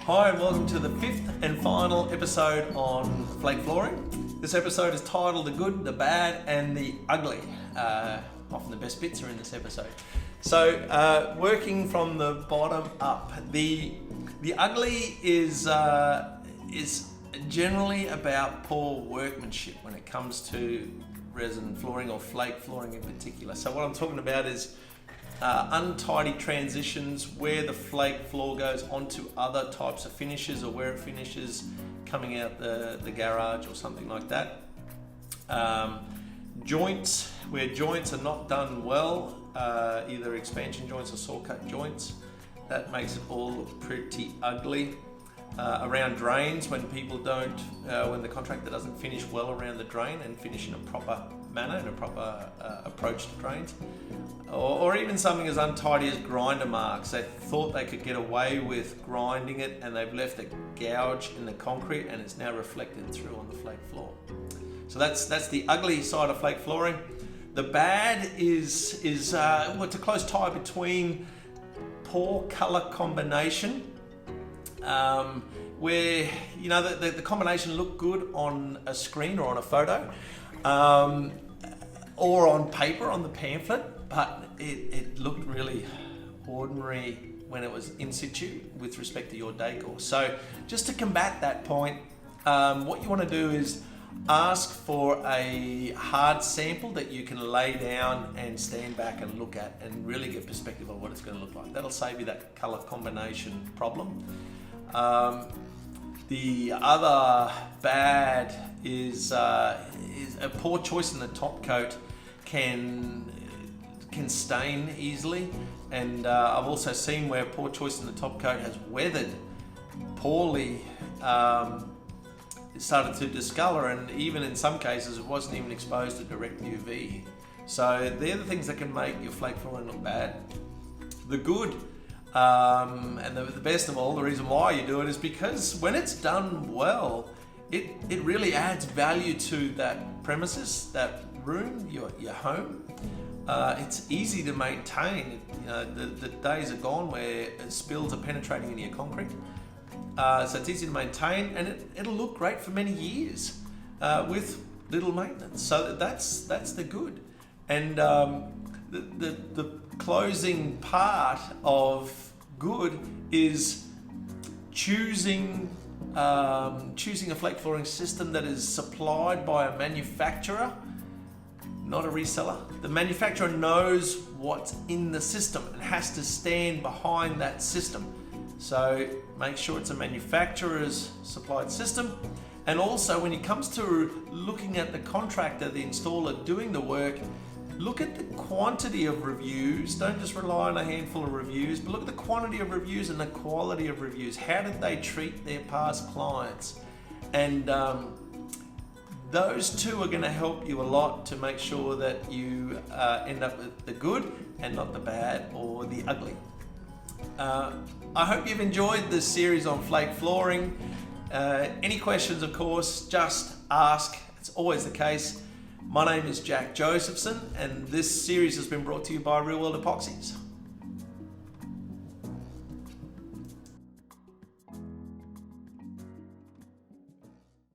Hi and welcome to the fifth and final episode on flake flooring. This episode is titled The Good, the Bad and the Ugly. Often the best bits are in this episode. So working from the bottom up, the ugly is generally about poor workmanship when it comes to resin flooring or flake flooring in particular. So what I'm talking about is untidy transitions where the flake floor goes onto other types of finishes or where it finishes coming out the garage or something like that. Joints, where joints are not done well, either expansion joints or saw cut joints, that makes it all look pretty ugly. Around drains, when people don't, when the contractor doesn't finish well around the drain and finish in a proper manner, in a proper approach to drains, or even something as untidy as grinder marks. They thought they could get away with grinding it and they've left a gouge in the concrete and it's now reflected through on the flake floor. So that's the ugly side of flake flooring. The bad is it's a close tie between poor color combination, where the combination looked good on a screen or on a photo, or on paper on the pamphlet, but it looked really ordinary when it was in situ with respect to your decor. So just to combat that point, what you want to do is ask for a hard sample that you can lay down and stand back and look at and really get perspective on what it's going to look like. That'll save you that color combination problem. The other bad is a poor choice in the top coat can stain easily, and I've also seen where poor choice in the top coat has weathered poorly. It started to discolor, and even in some cases it wasn't even exposed to direct UV. So they're the things that can make your flake flooring look bad. The good, and the best of all, the reason why you do it is because when it's done well, it really adds value to that premises, that room, your home. It's easy to maintain. The days are gone where spills are penetrating into your concrete. So it's easy to maintain, and it'll look great for many years with little maintenance. So that's the good. And the closing part of good is choosing a flake flooring system that is supplied by a manufacturer, not a reseller. The manufacturer knows what's in the system and has to stand behind that system. So make sure it's a manufacturer's supplied system. And also when it comes to looking at the contractor, the installer doing the work, look at the quantity of reviews. Don't just rely on a handful of reviews, but look at the quantity of reviews and the quality of reviews. How did they treat their past clients? And those two are going to help you a lot to make sure that you end up with the good and not the bad or the ugly. I hope you've enjoyed this series on flake flooring. Any questions, of course, just ask. It's always the case. My name is Jack Josephson, and this series has been brought to you by Real World Epoxies.